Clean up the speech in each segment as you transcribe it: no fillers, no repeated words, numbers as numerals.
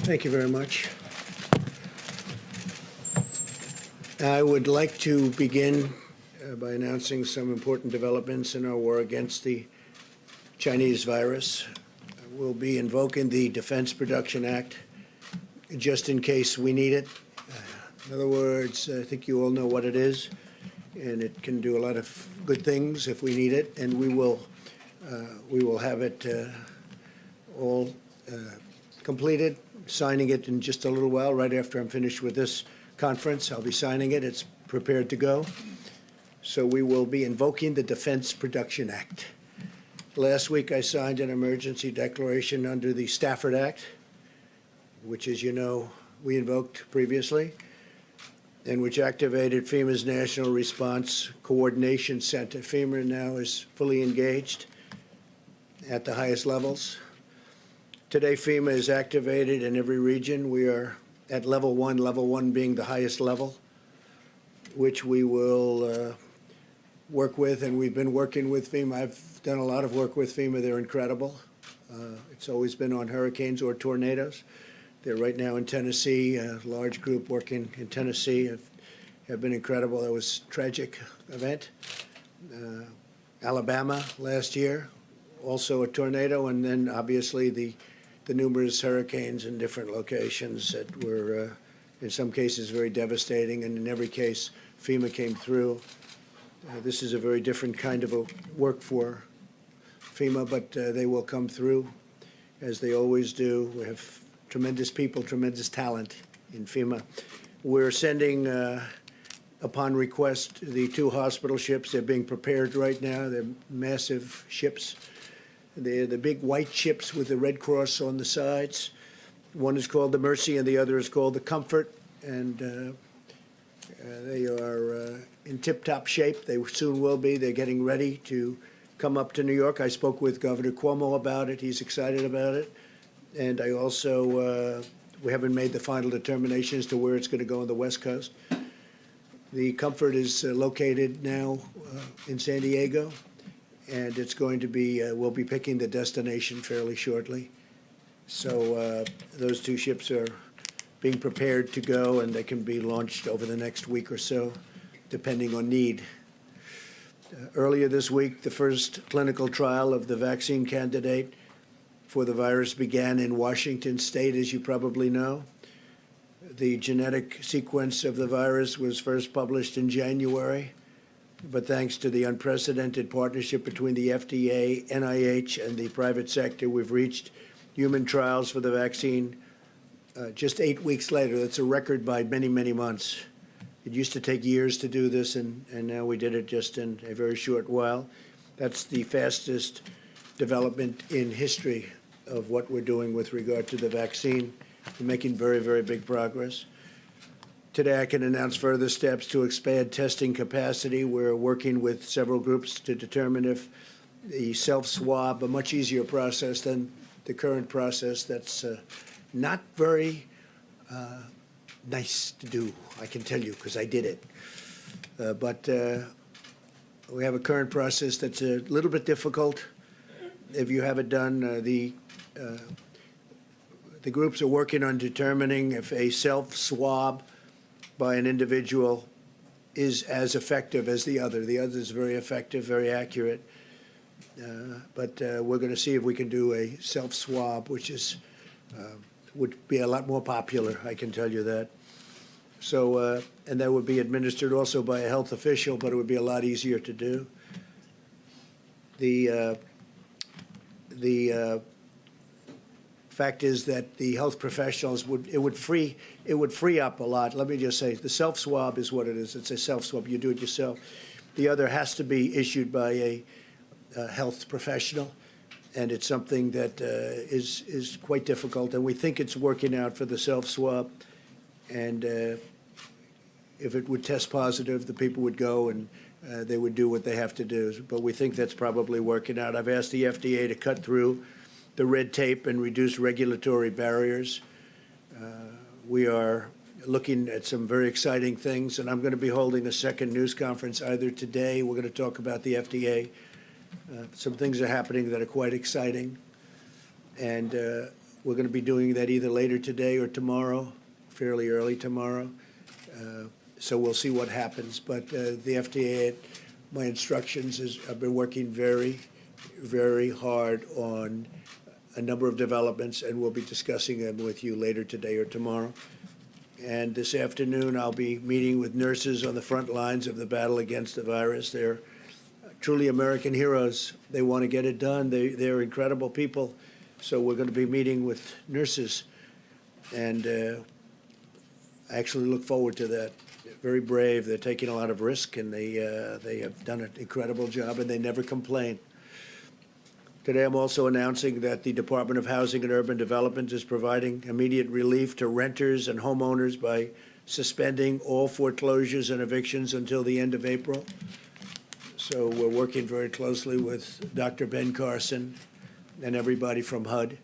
Thank you very much. I would like to begin by announcing some important developments in our war against the Chinese virus. We'll be invoking the Defense Production Act just in case we need it. In other words, I think you all know what it is, and it can do a lot of good things if we need it, and we will have it all completed, signing it in just a little while, right after I'm finished with this conference. I'll be signing it. It's prepared to go. So we will be invoking the Defense Production Act. Last week, I signed an emergency declaration under the Stafford Act, which, as you know, we invoked previously, and which activated FEMA's National Response Coordination Center. FEMA now is fully engaged at the highest levels. Today, FEMA is activated in every region. We are at level one being the highest level, which we will work with, and we've been working with FEMA. I've done a lot of work with FEMA. They're incredible. It's always been on hurricanes or tornadoes. They're right now in Tennessee, a large group working in Tennessee have been incredible. That was a tragic event. Alabama last year, also a tornado, and then obviously the numerous hurricanes in different locations that were, in some cases, very devastating, and in every case, FEMA came through. This is a very different kind of a work for FEMA, but they will come through, as they always do. We have tremendous people, tremendous talent in FEMA. We're sending, upon request, the 2 hospital ships. They're being prepared right now. They're massive ships. They're the big white ships with the Red Cross on the sides. One is called the Mercy and the other is called the Comfort, and they are in tip-top shape. They soon will be. They're getting ready to come up to New York. I spoke with Governor Cuomo about it. He's excited about it. And I also, we haven't made the final determination as to where it's going to go on the West Coast. The Comfort is located now in San Diego, and it's going to be, we'll be picking the destination fairly shortly. So those 2 ships are being prepared to go, and they can be launched over the next week or so, depending on need. Earlier this week, the first clinical trial of the vaccine candidate for the virus began in Washington State, as you probably know. The genetic sequence of the virus was first published in January, but thanks to the unprecedented partnership between the FDA, NIH, and the private sector, we've reached human trials for the vaccine just 8 weeks later. That's a record by many, many months. It used to take years to do this, and now we did it just in a very short while. That's the fastest development in history of what we're doing with regard to the vaccine. We're making very, very big progress. Today, I can announce further steps to expand testing capacity. We're working with several groups to determine if the self-swab, a much easier process than the current process that's not very nice to do, I can tell you, because I did it. But we have a current process that's a little bit difficult. If you have it done, the groups are working on determining if a self-swab by an individual is as effective as the other. The other is very effective, very accurate. But we're going to see if we can do a self-swab, which is would be a lot more popular, I can tell you that. So, and that would be administered also by a health official, but it would be a lot easier to do. The fact is that the health professionals would free up a lot. Let me just say, the self-swab is what it is. It's a self-swab. You do it yourself. The other has to be issued by a health professional, and it's something that is quite difficult. And we think it's working out for the self-swab. And if it would test positive, the people would go and they would do what they have to do. But we think that's probably working out. I've asked the FDA to cut through the red tape and reduce regulatory barriers. We are looking at some very exciting things, and I'm going to be holding a second news conference either today. We're going to talk about the FDA. Some things are happening that are quite exciting. And We're going to be doing that either later today or tomorrow, fairly early tomorrow. So we'll see what happens. But the FDA, my instructions is I've been working very, very hard on a number of developments, and we'll be discussing them with you later today or tomorrow. And this afternoon, I'll be meeting with nurses on the front lines of the battle against the virus. They're truly American heroes. They want to get it done. They're incredible people. So we're going to be meeting with nurses, and I actually look forward to that. They're very brave. They're taking a lot of risk, and they have done an incredible job, and they never complain. Today, I'm also announcing that the Department of Housing and Urban Development is providing immediate relief to renters and homeowners by suspending all foreclosures and evictions until the end of April. So we're working very closely with Dr. Ben Carson and everybody from HUD.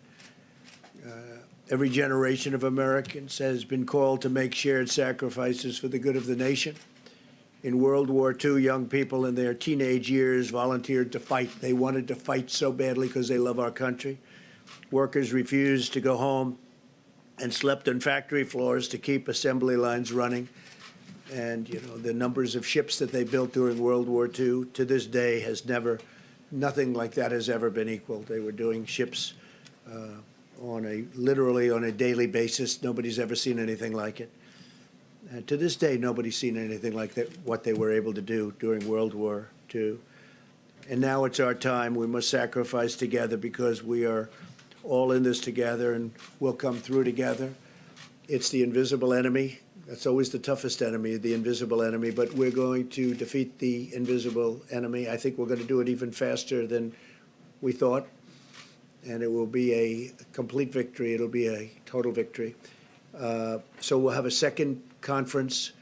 Every generation of Americans has been called to make shared sacrifices for the good of the nation. In World War II, young people in their teenage years volunteered to fight. They wanted to fight so badly because they love our country. Workers refused to go home and slept on factory floors to keep assembly lines running. And, you know, the numbers of ships that they built during World War II to this day has nothing like that has ever been equaled. They were doing ships literally on a daily basis. Nobody's ever seen anything like it. And to this day, nobody's seen anything like that, what they were able to do during World War II. And now it's our time. We must sacrifice together because we are all in this together, and we'll come through together. It's the invisible enemy. That's always the toughest enemy, the invisible enemy. But we're going to defeat the invisible enemy. I think we're going to do it even faster than we thought. And it will be a complete victory. It'll be a total victory. So we'll have a second conference,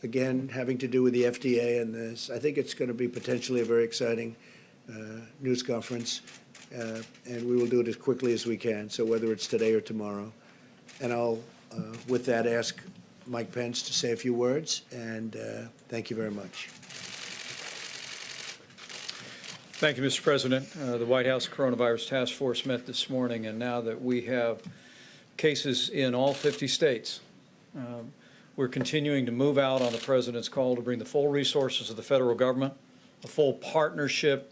again, having to do with the FDA and this. I think it's going to be potentially a very exciting news conference, and we will do it as quickly as we can, so whether it's today or tomorrow. And I'll, with that, ask Mike Pence to say a few words, and thank you very much. Thank you, Mr. President. The White House Coronavirus Task Force met this morning, and now that we have cases in all 50 states, we're continuing to move out on the President's call to bring the full resources of the federal government, a full partnership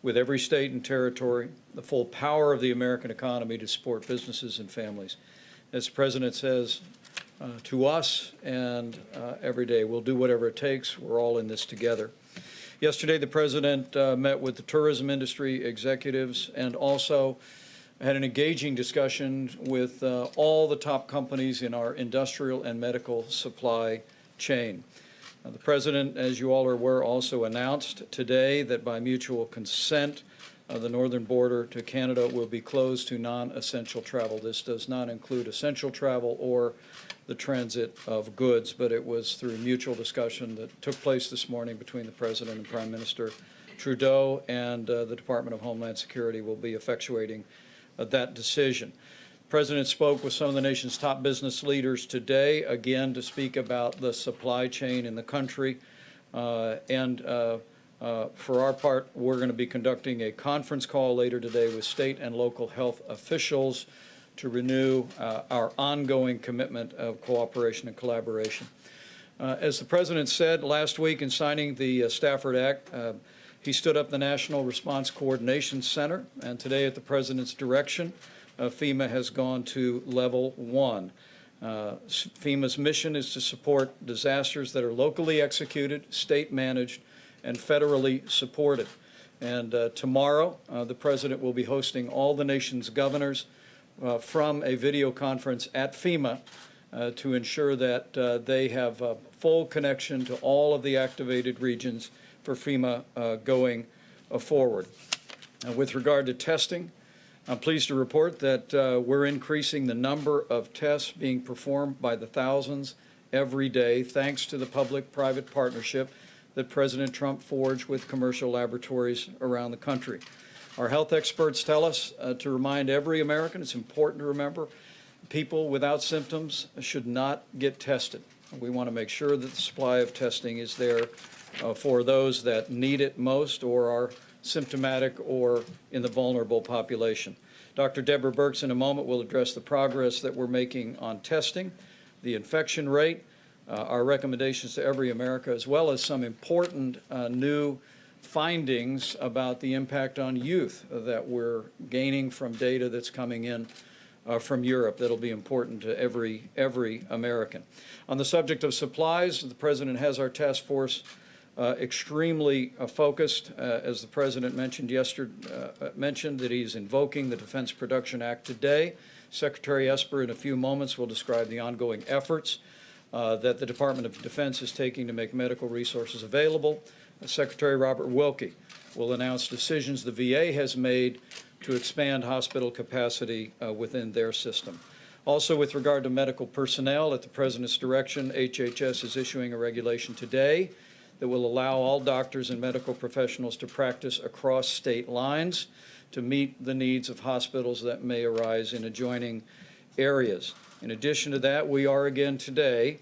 with every state and territory, the full power of the American economy to support businesses and families. As the President says to us and every day, we'll do whatever it takes. We're all in this together. Yesterday, the President met with the tourism industry executives and also had an engaging discussion with all the top companies in our industrial and medical supply chain. The President, as you all are aware, also announced today that by mutual consent, the northern border to Canada will be closed to non-essential travel. This does not include essential travel or the transit of goods, but it was through mutual discussion that took place this morning between the President and Prime Minister Trudeau, and the Department of Homeland Security will be effectuating that decision. The President spoke with some of the nation's top business leaders today, again, to speak about the supply chain in the country. For our part, we're going to be conducting a conference call later today with state and local health officials to renew our ongoing commitment of cooperation and collaboration. As the President said last week in signing the Stafford Act, he stood up the National Response Coordination Center, and today at the President's direction, FEMA has gone to level 1. FEMA's mission is to support disasters that are locally executed, state managed, and federally supported. And tomorrow, the President will be hosting all the nation's governors from a video conference at FEMA to ensure that they have full connection to all of the activated regions for FEMA going forward. With regard to testing, I'm pleased to report that we're increasing the number of tests being performed by the thousands every day, thanks to the public-private partnership that President Trump forged with commercial laboratories around the country. Our health experts tell us to remind every American, it's important to remember, people without symptoms should not get tested. We want to make sure that the supply of testing is there for those that need it most or are symptomatic or in the vulnerable population. Dr. Deborah Birx in a moment will address the progress that we're making on testing, the infection rate, our recommendations to every America, as well as some important new findings about the impact on youth that we're gaining from data that's coming in from Europe that'll be important to every American. On the subject of supplies, the President has our task force extremely focused. As the President mentioned mentioned that he's invoking the Defense Production Act today. Secretary Esper in a few moments will describe the ongoing efforts that the Department of Defense is taking to make medical resources available. Secretary Robert Wilkie will announce decisions the VA has made to expand hospital capacity within their system. Also, with regard to medical personnel, at the President's direction, HHS is issuing a regulation today that will allow all doctors and medical professionals to practice across state lines to meet the needs of hospitals that may arise in adjoining areas. In addition to that, we are again today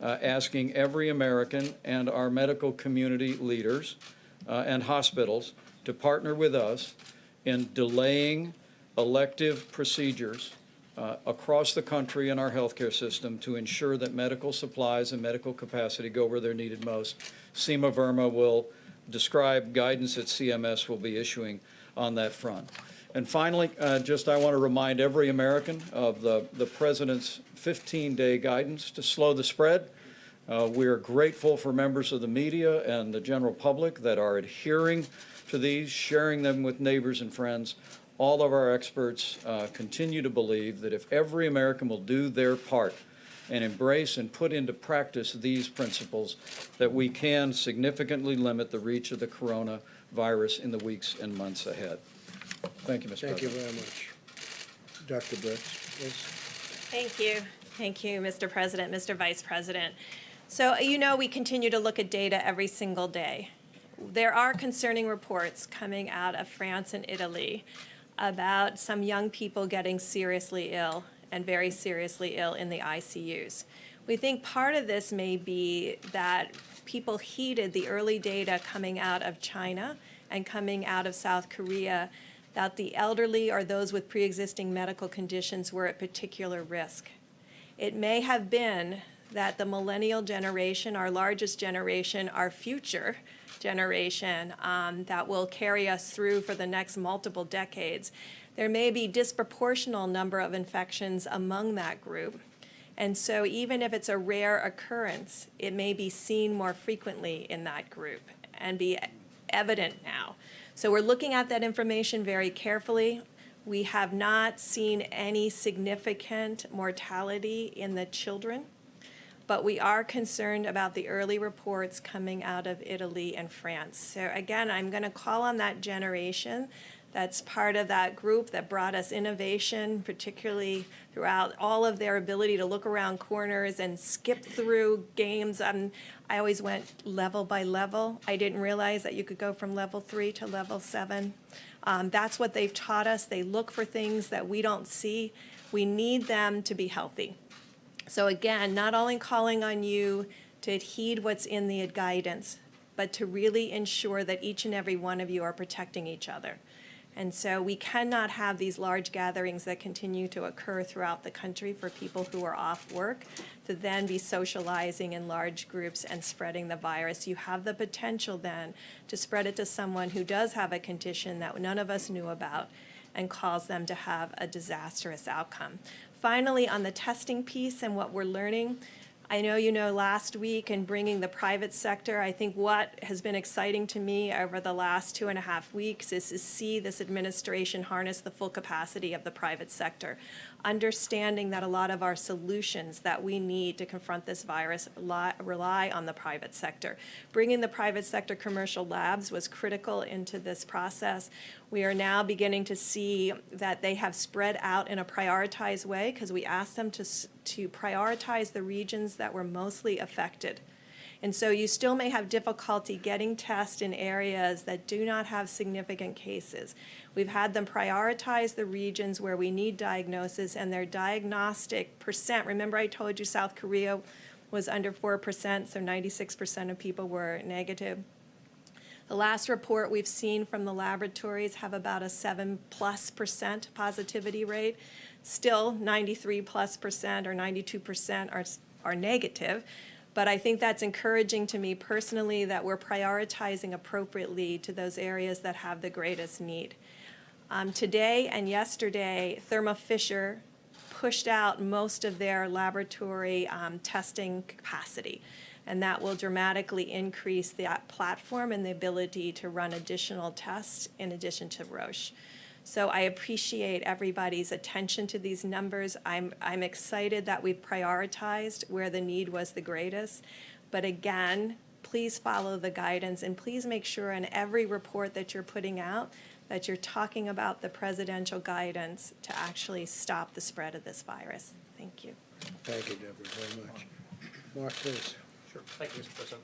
asking every American and our medical community leaders and hospitals to partner with us in delaying elective procedures across the country in our healthcare system to ensure that medical supplies and medical capacity go where they're needed most. Seema Verma will describe guidance that CMS will be issuing on that front. And finally, I want to remind every American of the President's 15-day guidance to slow the spread. We are grateful for members of the media and the general public that are adhering to these, sharing them with neighbors and friends. All of our experts continue to believe that if every American will do their part and embrace and put into practice these principles, that we can significantly limit the reach of the coronavirus in the weeks and months ahead. Thank you, Mr. President. Thank you very much. Dr. Birx, please. Thank you. Thank you, Mr. President, Mr. Vice President. So, you know, we continue to look at data every single day. There are concerning reports coming out of France and Italy about some young people getting seriously ill and very seriously ill in the ICUs. We think part of this may be that people heeded the early data coming out of China and coming out of South Korea that the elderly or those with pre-existing medical conditions were at particular risk. It may have been that the millennial generation, our largest generation, our future generation that will carry us through for the next multiple decades, there may be disproportional number of infections among that group. And so even if it's a rare occurrence, it may be seen more frequently in that group and be evident now. So we're looking at that information very carefully. We have not seen any significant mortality in the children, but we are concerned about the early reports coming out of Italy and France. So again, I'm going to call on that generation that's part of that group that brought us innovation, particularly throughout all of their ability to look around corners and skip through games. I always went level by level. I didn't realize that you could go from level 3 to level 7. That's what they've taught us. They look for things that we don't see. We need them to be healthy. So again, not only calling on you to heed what's in the guidance, but to really ensure that each and every one of you are protecting each other. And so we cannot have these large gatherings that continue to occur throughout the country for people who are off work to then be socializing in large groups and spreading the virus. You have the potential then to spread it to someone who does have a condition that none of us knew about and cause them to have a disastrous outcome. Finally, on the testing piece and what we're learning, I know you know last week in bringing the private sector, I think what has been exciting to me over the last 2.5 weeks is to see this administration harness the full capacity of the private sector, understanding that a lot of our solutions that we need to confront this virus rely on the private sector. Bringing the private sector commercial labs was critical into this process. We are now beginning to see that they have spread out in a prioritized way because we asked them to prioritize the regions that were mostly affected. And so you still may have difficulty getting tests in areas that do not have significant cases. We've had them prioritize the regions where we need diagnosis and their diagnostic percent. Remember I told you South Korea was under 4%, so 96% of people were negative. The last report we've seen from the laboratories have about a 7+% positivity rate. Still 93+% or 92% are negative. But I think that's encouraging to me personally that we're prioritizing appropriately to those areas that have the greatest need. Today and yesterday, Thermo Fisher pushed out most of their laboratory testing capacity, and that will dramatically increase that platform and the ability to run additional tests in addition to Roche. So I appreciate everybody's attention to these numbers. I'm excited that we've prioritized where the need was the greatest. But again, please follow the guidance and please make sure in every report that you're putting out that you're talking about the presidential guidance to actually stop the spread of this virus. Thank you. Thank you, Deborah, very much. Mark, please. Sure. Thank you, Mr. President.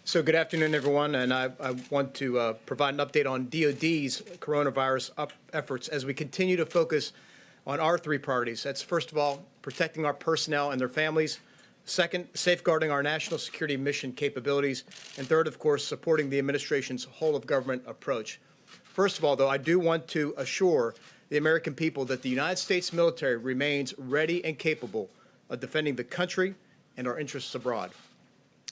So good afternoon, everyone, and I want to provide an update on DOD's coronavirus efforts as we continue to focus on our three priorities. That's, first of all, protecting our personnel and their families. Second, safeguarding our national security mission capabilities. And third, of course, supporting the administration's whole-of-government approach. First of all, though, I do want to assure the American people that the United States military remains ready and capable of defending the country and our interests abroad.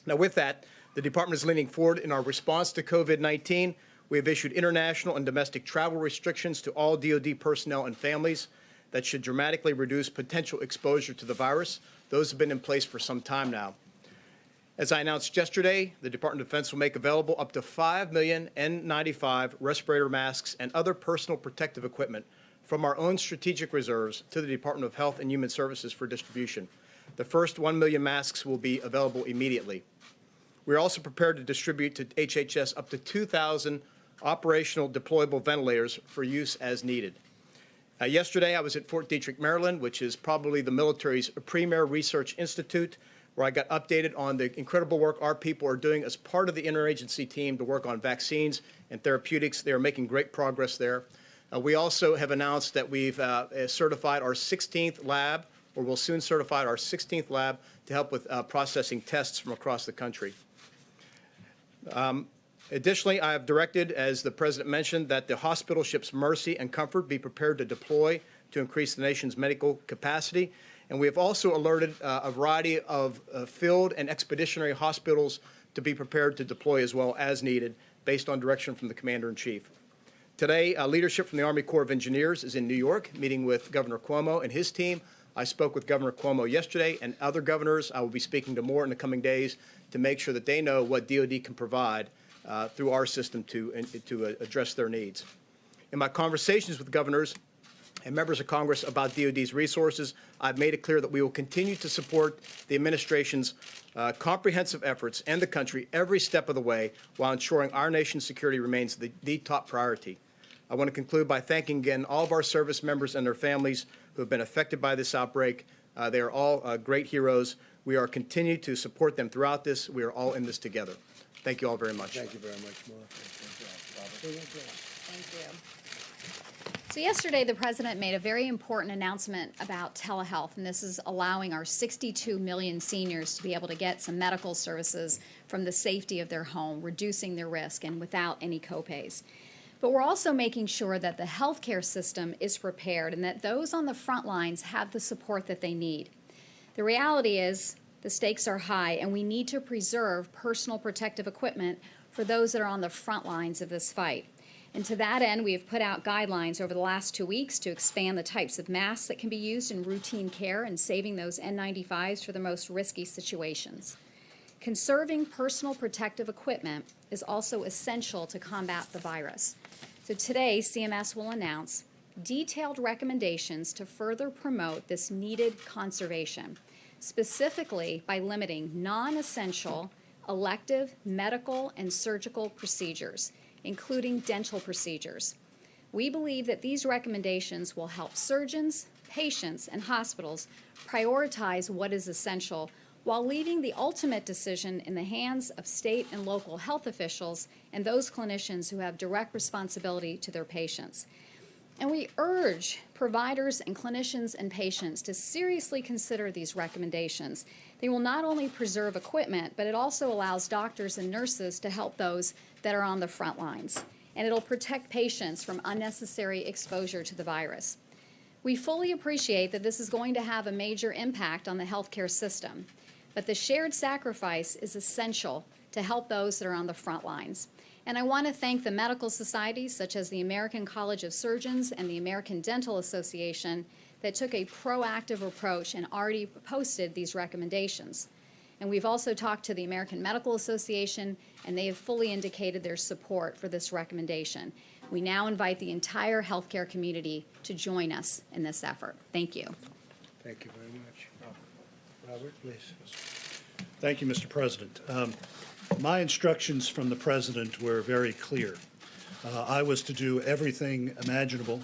Now, with that, the Department is leaning forward in our response to COVID-19. We have issued international and domestic travel restrictions to all DoD personnel and families that should dramatically reduce potential exposure to the virus. Those have been in place for some time now. As I announced yesterday, the Department of Defense will make available up to 5 million N95 respirator masks and other personal protective equipment from our own strategic reserves to the Department of Health and Human Services for distribution. The first 1 million masks will be available immediately. We're also prepared to distribute to HHS up to 2,000 operational deployable ventilators for use as needed. Yesterday, I was at Fort Detrick, Maryland, which is probably the military's premier research institute, where I got updated on the incredible work our people are doing as part of the interagency team to work on vaccines and therapeutics. They are making great progress there. We also have announced that we've certified our 16th lab, or will soon certify our 16th lab to help with processing tests from across the country. Additionally, I have directed, as the President mentioned, that the hospital ships Mercy and Comfort be prepared to deploy to increase the nation's medical capacity. And we have also alerted a variety of field and expeditionary hospitals to be prepared to deploy as well as needed, based on direction from the Commander-in-Chief. Today, leadership from the Army Corps of Engineers is in New York, meeting with Governor Cuomo and his team. I spoke with Governor Cuomo yesterday, and other governors I will be speaking to more in the coming days to make sure that they know what DoD can provide through our system to address their needs. In my conversations with governors and members of Congress about DoD's resources, I've made it clear that we will continue to support the administration's comprehensive efforts and the country every step of the way while ensuring our nation's security remains the top priority. I want to conclude by thanking again all of our service members and their families who have been affected by this outbreak. They are all great heroes. We are continuing to support them throughout this. We are all in this together. Thank you all very much. Thank you very much, Mark. Thank you. So yesterday, the President made a very important announcement about telehealth, and this is allowing our 62 million seniors to be able to get some medical services from the safety of their home, reducing their risk and without any copays. But we're also making sure that the healthcare system is prepared and that those on the front lines have the support that they need. The reality is the stakes are high, and we need to preserve personal protective equipment for those that are on the front lines of this fight. And to that end, we have put out guidelines over the last 2 weeks to expand the types of masks that can be used in routine care and saving those N95s for the most risky situations. Conserving personal protective equipment is also essential to combat the virus. So today, CMS will announce detailed recommendations to further promote this needed conservation, specifically by limiting non-essential elective medical and surgical procedures, including dental procedures. We believe that these recommendations will help surgeons, patients, and hospitals prioritize what is essential while leaving the ultimate decision in the hands of state and local health officials and those clinicians who have direct responsibility to their patients. And we urge providers and clinicians and patients to seriously consider these recommendations. They will not only preserve equipment, but it also allows doctors and nurses to help those that are on the front lines. And it'll protect patients from unnecessary exposure to the virus. We fully appreciate that this is going to have a major impact on the healthcare system, but the shared sacrifice is essential to help those that are on the front lines. And I want to thank the medical societies such as the American College of Surgeons and the American Dental Association that took a proactive approach and already posted these recommendations. And we've also talked to the American Medical Association, and they have fully indicated their support for this recommendation. We now invite the entire healthcare community to join us in this effort. Thank you. Thank you very much. Robert, please. Thank you, Mr. President. My instructions from the President were very clear. I was to do everything imaginable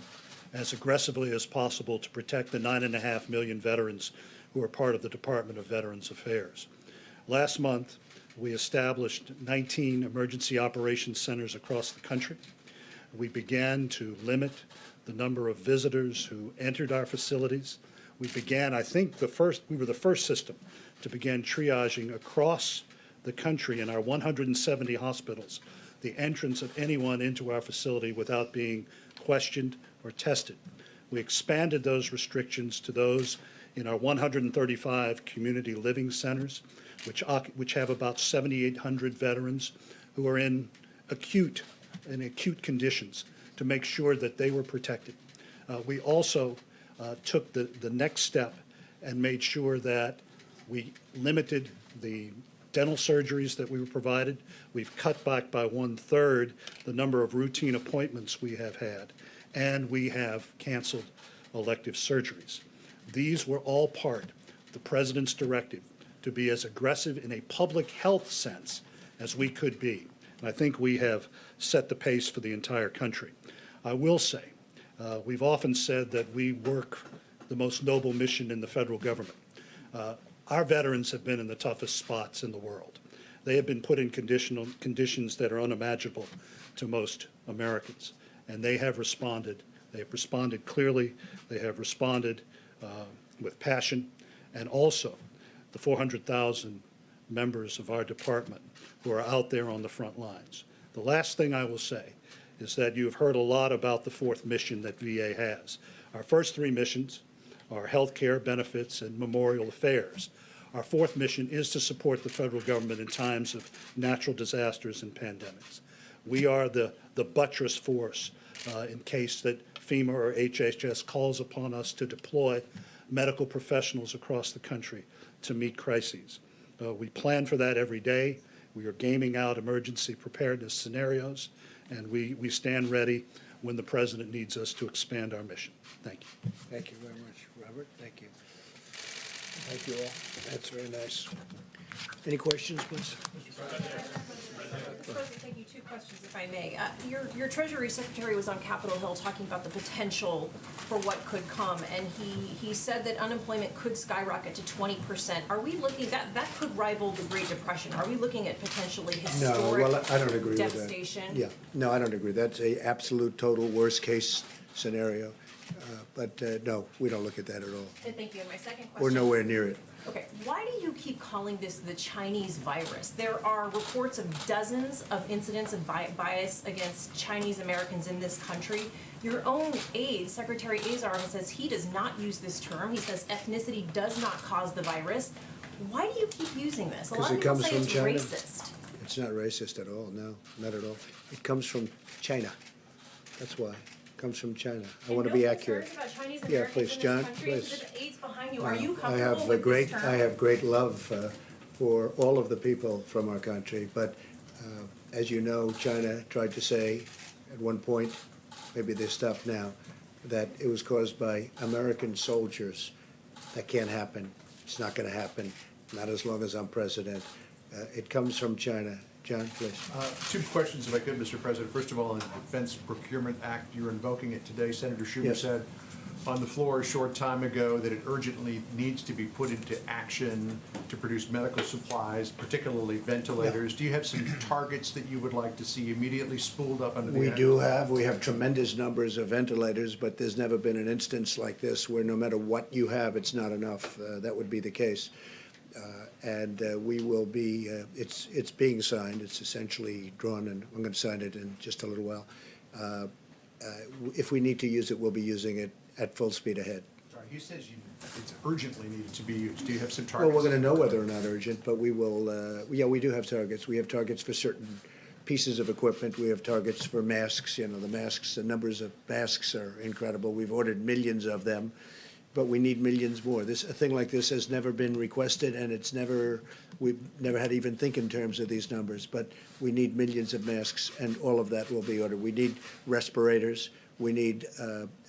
as aggressively as possible to protect the 9.5 million veterans who are part of the Department of Veterans Affairs. Last month, we established 19 emergency operations centers across the country. We began to limit the number of visitors who entered our facilities. We began, I think, we were the first system to begin triaging across the country in our 170 hospitals the entrance of anyone into our facility without being questioned or tested. We expanded those restrictions to those in our 135 community living centers, which have about 7,800 veterans who are in acute conditions, to make sure that they were protected. We also took the next step and made sure that we limited the dental surgeries that we were provided. We've cut back by 1/3 the number of routine appointments we have had, and we have canceled elective surgeries. These were all part of the President's directive to be as aggressive in a public health sense as we could be. And I think we have set the pace for the entire country. I will say, we've often said that we work the most noble mission in the federal government. Our veterans have been in the toughest spots in the world. They have been put in conditions that are unimaginable to most Americans, and they have responded. They have responded clearly. They have responded with passion, and also the 400,000 members of our department who are out there on the front lines. The last thing I will say is that you've heard a lot about the fourth mission that VA has. Our first three missions are health care, benefits, and memorial affairs. Our fourth mission is to support the federal government in times of natural disasters and pandemics. We are the buttress force in case that FEMA or HHS calls upon us to deploy medical professionals across the country to meet crises. We plan for that every day. We are gaming out emergency preparedness scenarios, and we stand ready when the President needs us to expand our mission. Thank you. Thank you very much, Robert. Thank you. Thank you all. That's very nice. Any questions, please? Thank you. Two questions, if I may. Your Treasury Secretary was on Capitol Hill talking about the potential for what could come, and he said that unemployment could skyrocket to 20%. Are we looking, that could rival the Great Depression? Are we looking at potentially historic No, well, I don't agree devastation? with that. Yeah, no, I don't agree. That's a absolute total worst case scenario. But no, we don't look at that at all. And thank you. And my second question. We're nowhere near it. Okay, why do you keep calling this the Chinese virus? There are reports of dozens of incidents of bias against Chinese Americans in this country. Your own aide, Secretary Azar, says he does not use this term. He says ethnicity does not cause the virus. Why do you keep using this? A lot of people say it's racist. It's not racist at all, no, not at all. It comes from China. That's why. It comes from China. I want to be accurate. About Chinese Yeah, Americans please, in John, this country? please. The aides behind you. Are you I comfortable have with this term? I have great love for all of the people from our country, but as you know, China tried to say at one point, maybe they stopped now, that it was caused by American soldiers. That can't happen. It's not going to happen, not as long as I'm president. It comes from China. John, please. Two questions, if I could, Mr. President. First of all, on the Defense Procurement Act, you're invoking it today. Senator Schumer Yes. said on the floor a short time ago that it urgently needs to be put into action to produce medical supplies, particularly ventilators. Do you have some targets that you would like to see immediately spooled up under the act? We have tremendous numbers of ventilators, but there's never been an instance like this where no matter what you have, it's not enough. That would be the case. We will be, it's being signed, it's essentially drawn, and I'm going to sign it in just a little while. If we need to use it, we'll be using it at full speed ahead. Sorry, he says it's urgently needed to be used. Do you have some Well, targets? we're going to know whether or not urgent, but we will, yeah, we do have targets. We have targets for certain pieces of equipment. We have targets for masks. You know, the masks, the numbers of masks are incredible. We've ordered millions of them, but we need millions more. A thing like this has never been requested, and we've never had to even think in terms of these numbers, but we need millions of masks, and all of that will be ordered. We need respirators. We need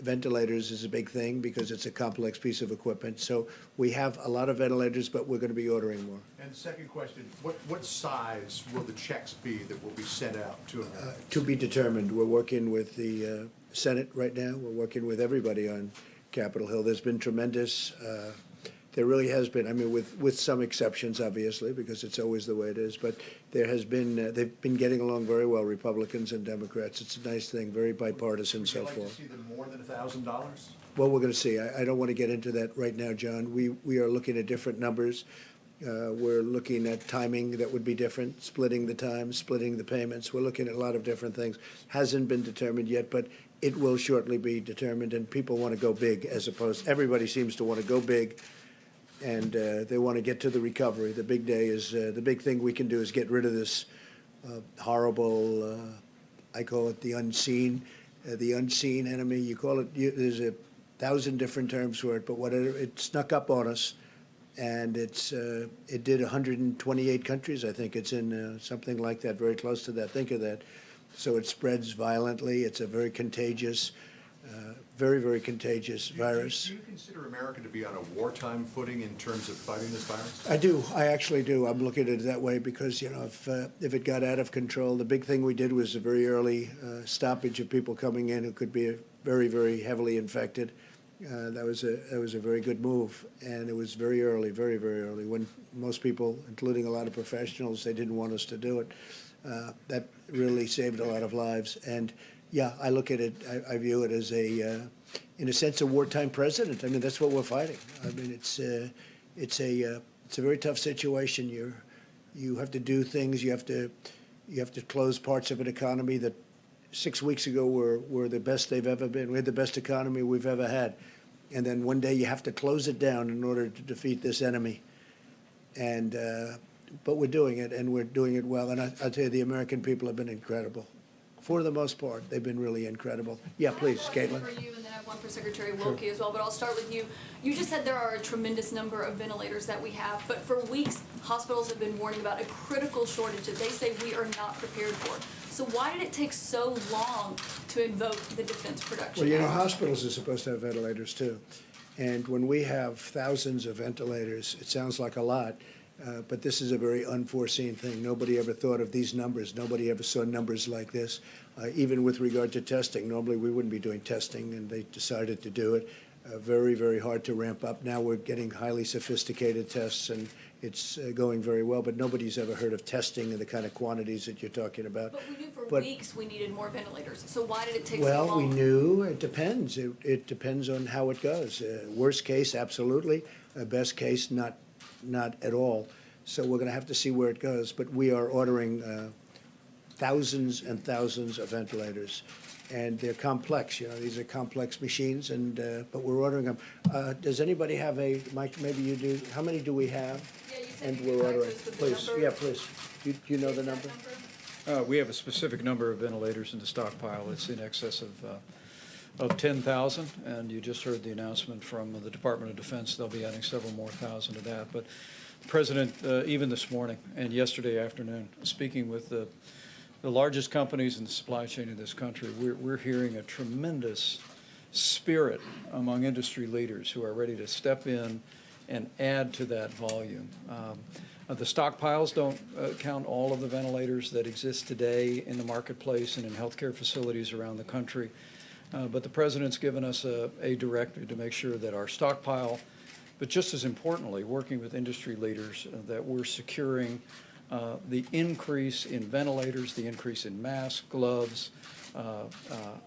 ventilators is a big thing because it's a complex piece of equipment. So we have a lot of ventilators, but we're going to be ordering more. And second question, what size will the checks be that will be sent out to Americans? To be determined. We're working with the Senate right now. We're working with everybody on Capitol Hill. There's been tremendous, there really has been, I mean, with some exceptions, obviously, because it's always the way it is, but there has been, they've been getting along very well, Republicans and Democrats. It's a nice thing, very bipartisan so far. Would you like to see them more than $1,000? Well, we're going to see. I don't want to get into that right now, John. We are looking at different numbers. We're looking at timing that would be different, splitting the time, splitting the payments. We're looking at a lot of different things. Hasn't been determined yet, but it will shortly be determined, and people want to go big as opposed, everybody seems to want to go big, and they want to get to the recovery. The big day is, the big thing we can do is get rid of this horrible, I call it the unseen enemy. You call it, there's 1,000 different terms for it, but whatever, it snuck up on us, and it did 128 countries. I think it's in something like that, very close to that. Think of that. So it spreads violently. It's a very contagious, very contagious virus. Do you consider America to be on a wartime footing in terms of fighting this virus? I do. I actually do. I'm looking at it that way because, you know, if it got out of control, the big thing we did was a very early stoppage of people coming in who could be very heavily infected. That was a very good move, and it was very early, very early, when most people, including a lot of professionals, they didn't want us to do it. That really saved a lot of lives. And yeah, I look at it, I view it as in a sense, a wartime president. I mean, that's what we're fighting. I mean, it's a very tough situation. You have to do things. You have to close parts of an economy that 6 weeks ago were the best they've ever been. We had the best economy we've ever had. And then one day you have to close it down in order to defeat this enemy. And but we're doing it, and we're doing it well. And I'll tell you, the American people have been incredible. For the most part, they've been really incredible. Yeah, please, Caitlin. For you, and then I have one for Secretary Wilkie as well, but I'll start with you. You just said there are a tremendous number of ventilators that we have, but for weeks, hospitals have been warning about a critical shortage that they say we are not prepared for. So why did it take so long to invoke the Defense Production Well, you know, Act? hospitals are supposed to have ventilators, too. And when we have thousands of ventilators, it sounds like a lot, but this is a very unforeseen thing. Nobody ever thought of these numbers. Nobody ever saw numbers like this. Even with regard to testing, normally we wouldn't be doing testing, and they decided to do it. Very hard to ramp up. Now we're getting highly sophisticated tests, and it's going very well, but nobody's ever heard of testing in the kind of quantities that you're talking about. But we knew for weeks we needed more ventilators. So why did it take so Well, long? we knew. It depends. It depends on how it goes. Worst case, absolutely. Best case, not at all. So we're going to have to see where it goes. But we are ordering thousands and thousands of ventilators, and they're complex. You know, these are complex machines, and but we're ordering them. Does anybody have Mike? Maybe you do. How many do we have? Yeah, you said And you we're could ordering. access with the Please, number. yeah, please. Do you know the Exact number? We have a specific number of ventilators in the stockpile. It's in excess of 10,000, and you just heard the announcement from the Department of Defense. They'll be adding several more thousand to that. But the President, even this morning and yesterday afternoon, speaking with the largest companies in the supply chain in this country, we're hearing a tremendous spirit among industry leaders who are ready to step in and add to that volume. The stockpiles don't count all of the ventilators that exist today in the marketplace and in healthcare facilities around the country. But the President's given us a directive to make sure that our stockpile, but just as importantly, working with industry leaders, that we're securing the increase in ventilators, the increase in masks, gloves,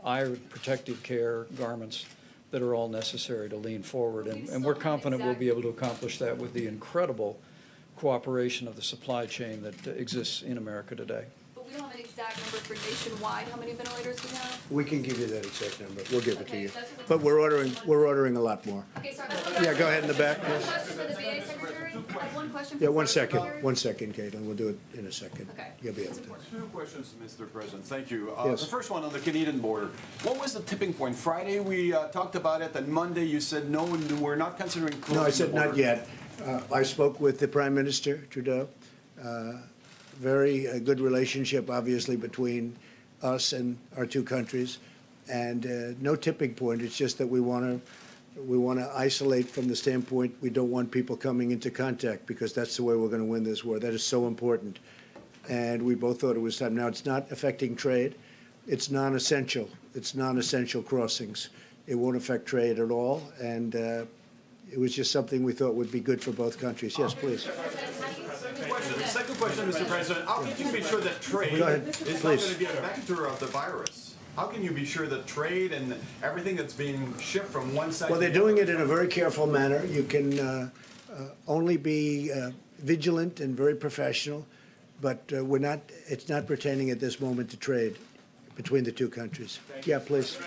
eye protective care, garments that are all necessary to lean forward. And we're confident we'll be able to accomplish that with the incredible cooperation of the supply chain that exists in America today. But we don't have an exact number for nationwide, how many ventilators we have? We can give you that exact number. We'll give it to Okay, you. that's what But we're ordering a lot more. Okay, sorry. Yeah, go ahead in the back, One please. question for the VA secretary? One question for Yeah, the one First second. Secretary? 1 second, Caitlin. We'll do it in a second. Okay. You'll be able That's to. important. Two questions, Mr. President. Thank you. Yes. The first one on the Canadian border. What was the tipping point? Friday we talked about it, and Monday you said no, we're not considering closing No, I said the border. not yet. I spoke with the Prime Minister, Trudeau. Very good relationship, obviously, between us and our two countries. And no tipping point. It's just that we want to isolate from the standpoint we don't want people coming into contact, because that's the way we're going to win this war. That is so important. And we both thought it was time. Now, it's not affecting trade. It's non-essential. It's non-essential crossings. It won't affect trade at all. And it was just something we thought would be good for both countries. Yes, please. Second question, Mr. President. How can you be sure that trade Go ahead, is not please. going to be a vector of the virus? How can you be sure that trade and everything that's being shipped from one side Well, to they're the doing other? it in a very careful manner. You can only be vigilant and very professional, but it's not pertaining at this moment to trade between the two countries. Yeah, please.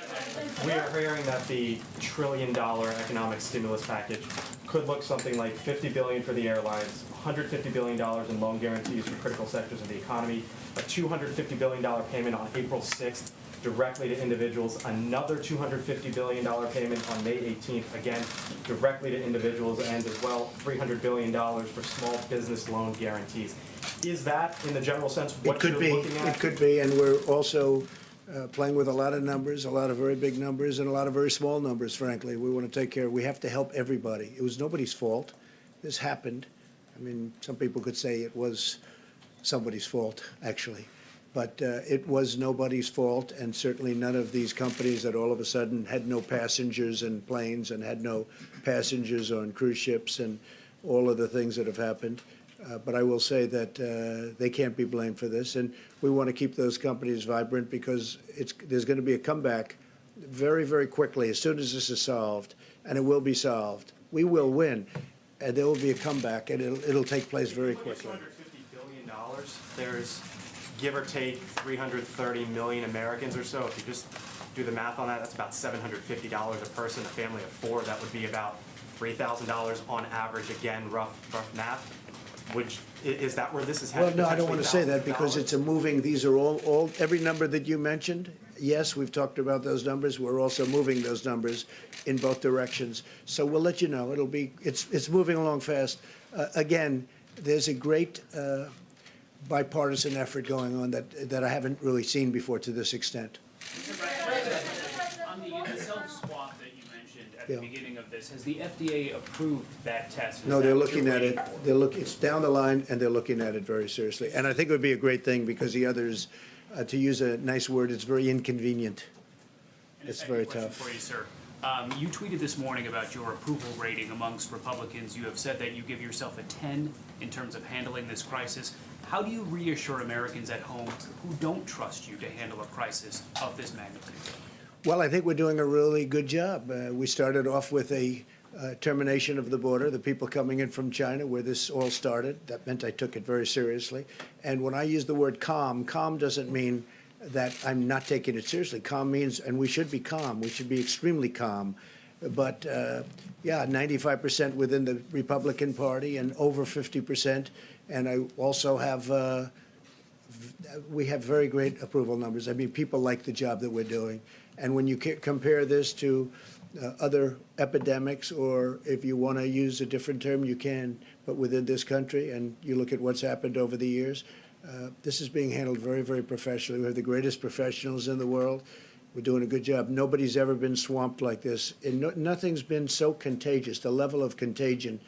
We are hearing that the trillion-dollar economic stimulus package could look something like $50 billion for the airlines, $150 billion in loan guarantees for critical sectors of the economy, a $250 billion payment on April 6th directly to individuals, another $250 billion payment on May 18th, again, directly to individuals, and as well, $300 billion for small business loan guarantees. Is that, in the general sense, what you're looking at? It could be, and we're also playing with a lot of numbers, a lot of very big numbers, and a lot of very small numbers, frankly. We want to take care. We have to help everybody. It was nobody's fault. This happened. I mean, some people could say it was somebody's fault, actually. But it was nobody's fault, and certainly none of these companies that all of a sudden had no passengers in planes and had no passengers on cruise ships and all of the things that have happened. But I will say that they can't be blamed for this, and we want to keep those companies vibrant, because there's going to be a comeback very, very quickly as soon as this is solved, and it will be solved. We will win, and there will be a comeback, and it'll take place very quickly. $250 billion, there's give or take 330 million Americans or so. If you just do the math on that, that's about $750 a person, a family of four. That would be about $3,000 on average. Again, rough math. Is that where this is headed? Well, no, I don't want to say that, because it's a moving, these are all every number that you mentioned, yes, we've talked about those numbers. We're also moving those numbers in both directions. So we'll let you know. It's moving along fast. Again, there's a great bipartisan effort going on that I haven't really seen before to this extent. On the self-swab that you mentioned at Yeah. the beginning of this, has the FDA approved that test? Is No, that they're what you're looking at it. waiting for? It's down the line, and they're looking at it very seriously. And I think it would be a great thing, because the others, to use a nice word, it's very inconvenient. And a It's second very question tough. for you, sir. You tweeted this morning about your approval rating amongst Republicans. You have said that you give yourself a 10 in terms of handling this crisis. How do you reassure Americans at home who don't trust you to handle a crisis of this magnitude? Well, I think we're doing a really good job. We started off with a termination of the border, the people coming in from China, where this all started. That meant I took it very seriously. And when I use the word calm doesn't mean that I'm not taking it seriously. Calm means, and we should be calm. We should be extremely calm. But, yeah, 95% within the Republican Party and over 50%. And I also have, we have very great approval numbers. I mean, people like the job that we're doing. And when you compare this to other epidemics, or if you want to use a different term, you can, but within this country, and you look at what's happened over the years, this is being handled very, very professionally. We have the greatest professionals in the world. We're doing a good job. Nobody's ever been swamped like this. And nothing's been so contagious. The level of contagion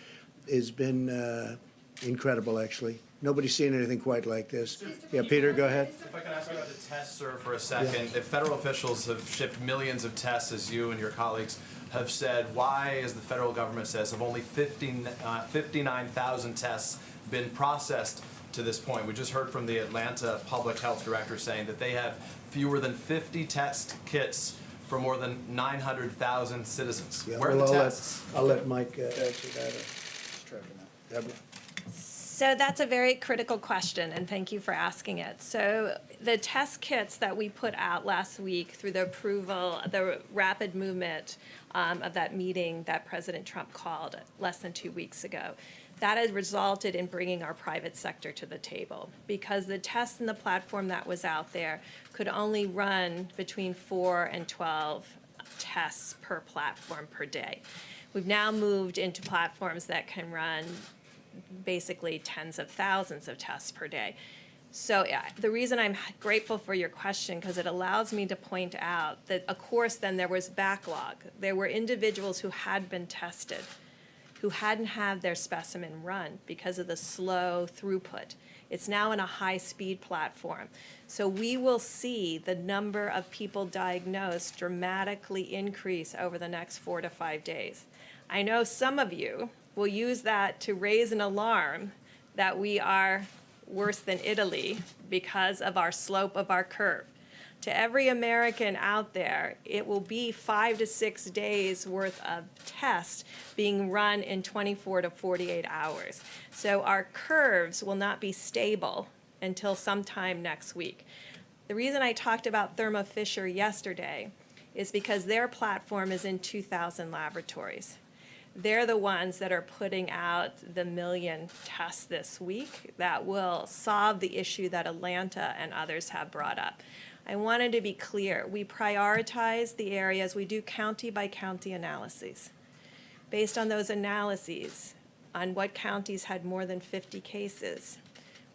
has been incredible, actually. Nobody's seen anything quite like this. Yeah, Peter, go ahead. If I can ask you about the test, sir, for a second. If federal officials have shipped millions of tests, as you and your colleagues have said, why, as the federal government says, have only 59,000 tests been processed to this point? We just heard from the Atlanta public health director saying that they have fewer than 50 test kits for more than 900,000 citizens. Yeah, Where are well, the tests? I'll let Mike answer that. Deborah? So that's a very critical question, and thank you for asking it. So the test kits that we put out last week through the approval, the rapid movement of that meeting that President Trump called less than 2 weeks ago, that has resulted in bringing our private sector to the table, because the tests and the platform that was out there could only run between 4 and 12 tests per platform per day. We've now moved into platforms that can run basically tens of thousands of tests per day. So the reason I'm grateful for your question, because it allows me to point out that, of course, then there was backlog. There were individuals who had been tested, who hadn't had their specimen run because of the slow throughput. It's now in a high-speed platform. So we will see the number of people diagnosed dramatically increase over the next 4 to 5 days. I know some of you will use that to raise an alarm that we are worse than Italy because of our slope of our curve. To every American out there, it will be 5 to 6 days worth of tests being run in 24 to 48 hours. So our curves will not be stable until sometime next week. The reason I talked about Thermo Fisher yesterday is because their platform is in 2,000 laboratories. They're the ones that are putting out the 1 million tests this week that will solve the issue that Atlanta and others have brought up. I wanted to be clear. We prioritize the areas. We do county-by-county analyses. Based on those analyses, on what counties had more than 50 cases,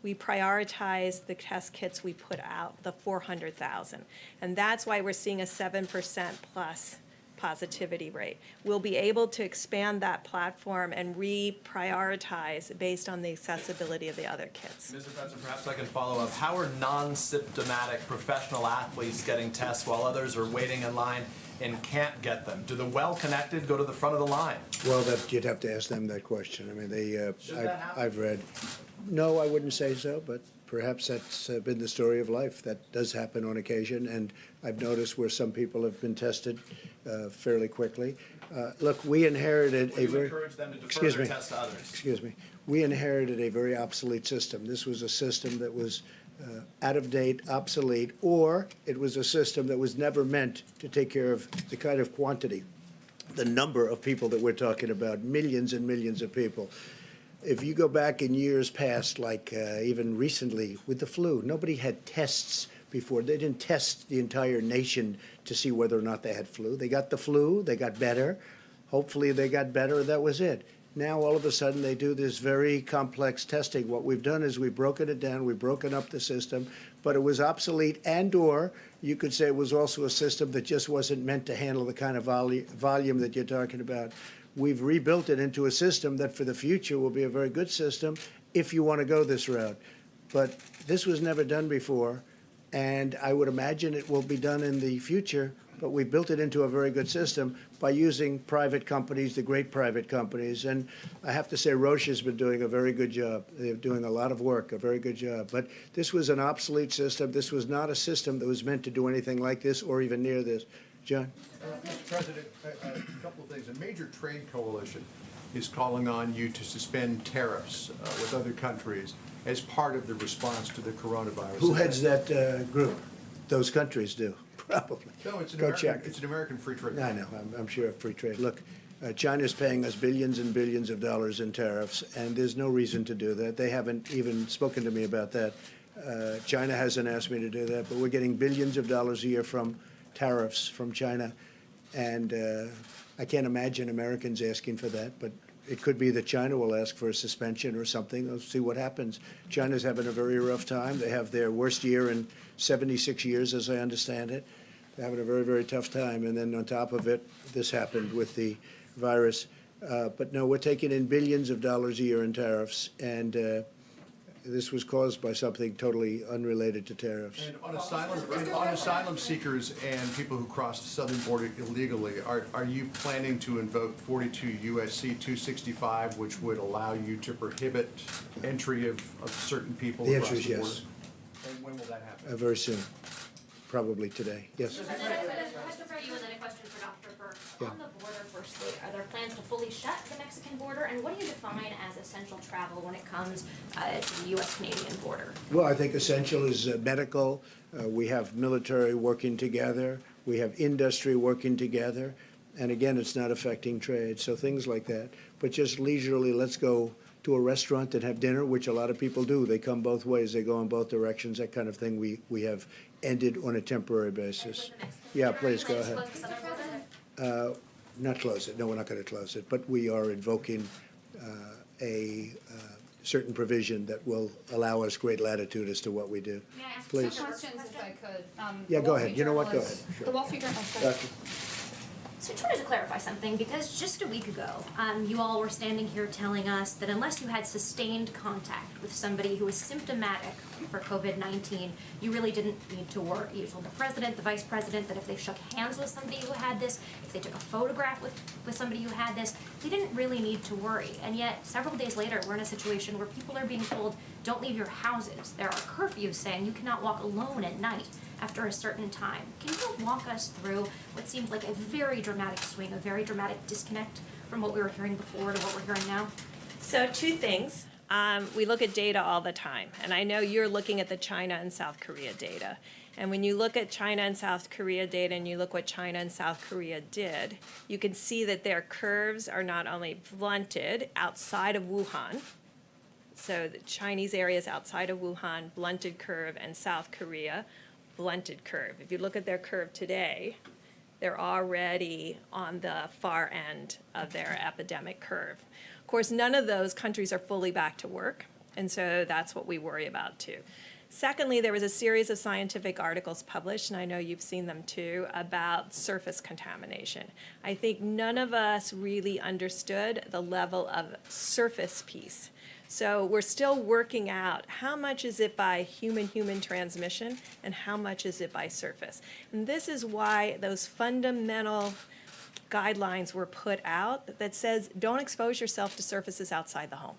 we prioritize the test kits we put out, the 400,000. And that's why we're seeing a 7% plus positivity rate. We'll be able to expand that platform and reprioritize based on the accessibility of the other kits. Mr. President, perhaps I can follow up. How are non-symptomatic professional athletes getting tests while others are waiting in line and can't get them? Do the well-connected go to the front of the line? Well, you'd have to ask them that question. I mean, I've read. No, I wouldn't say so, but perhaps that's been the story of life. That does happen on occasion, and I've noticed where some people have been tested fairly quickly. Look, we inherited a very. Encourage them to defer their tests to others. Excuse me. We inherited a very obsolete system. This was a system that was out of date, obsolete, or it was a system that was never meant to take care of the kind of quantity, the number of people that we're talking about, millions and millions of people. If you go back in years past, like even recently with the flu, nobody had tests before. They didn't test the entire nation to see whether or not they had flu. They got the flu, they got better. Hopefully they got better, that was it. Now all of a sudden they do this very complex testing. What we've done is we've broken it down, we've broken up the system, but it was obsolete, and or you could say it was also a system that just wasn't meant to handle the kind of volume that you're talking about. We've rebuilt it into a system that for the future will be a very good system if you want to go this route. But this was never done before, and I would imagine it will be done in the future, but we built it into a very good system by using private companies, the great private companies. And I have to say Roche has been doing a very good job. They're doing a lot of work, a very good job. But this was an obsolete system. This was not a system that was meant to do anything like this or even near this. John? Mr. President, a couple of things. A major trade coalition is calling on you to suspend tariffs with other countries as part of the response to the coronavirus. Who heads that group? Those countries do, probably. No, it's an Go American, check. it's an American free trade. I know, I'm sure of free trade. Look, China's paying us billions and billions of dollars in tariffs, and there's no reason to do that. They haven't even spoken to me about that. China hasn't asked me to do that, but we're getting billions of dollars a year from tariffs from China, and I can't imagine Americans asking for that, but it could be that China will ask for a suspension or something. We'll see what happens. China's having a very rough time. They have their worst year in 76 years, as I understand it. They're having a very, very tough time, and then on top of it, this happened with the virus. But no, we're taking in billions of dollars a year in tariffs, and this was caused by something totally unrelated to tariffs. And on asylum seekers and people who cross the southern border illegally, are you planning to invoke 42 U.S.C. 265, which would allow you to prohibit entry of certain people The across answer is the border? yes. And when will that happen? Very soon, probably today. Yes. Question for you and then a question for Dr. Burke. Yeah. On the border, firstly, are there plans to fully shut the Mexican border? And what do you define as essential travel when it comes to the U.S.-Canadian border? Well, I think essential is medical. We have military working together. We have industry working together. And again, it's not affecting trade. So things like that. But just leisurely, let's go to a restaurant and have dinner, which a lot of people do. They come both ways. They go in both directions. That kind of thing we have ended on a temporary basis. Yeah, please go ahead. Not close it. No, we're not going to close it. But we are invoking a certain provision that will allow us great latitude as to what we do. May I ask Please. two questions if I could? Yeah, The go Wall ahead. Street You know what? Go Journal ahead. is- Sure. The Wall Street Journal. Doctor. So I just wanted to clarify something, because just a week ago, you all were standing here telling us that unless you had sustained contact with somebody who was symptomatic for COVID-19, you really didn't need to worry. You told the president, the vice president, that if they shook hands with somebody who had this, if they took a photograph with somebody who had this, they didn't really need to worry. And yet, several days later, we're in a situation where people are being told, don't leave your houses. There are curfews saying you cannot walk alone at night after a certain time. Can you walk us through what seems like a very dramatic swing, a very dramatic disconnect from what we were hearing before to what we're hearing now? So two things. We look at data all the time, and I know you're looking at the China and South Korea data. And when you look at China and South Korea data and you look what China and South Korea did, you can see that their curves are not only blunted outside of Wuhan, so the Chinese areas outside of Wuhan, blunted curve, and South Korea, blunted curve. If you look at their curve today, they're already on the far end of their epidemic curve. Of course, none of those countries are fully back to work, and so that's what we worry about too. Secondly, there was a series of scientific articles published, and I know you've seen them too, about surface contamination. I think none of us really understood the level of surface piece. So we're still working out how much is it by human-human transmission and how much is it by surface. And this is why those fundamental guidelines were put out that says don't expose yourself to surfaces outside the home.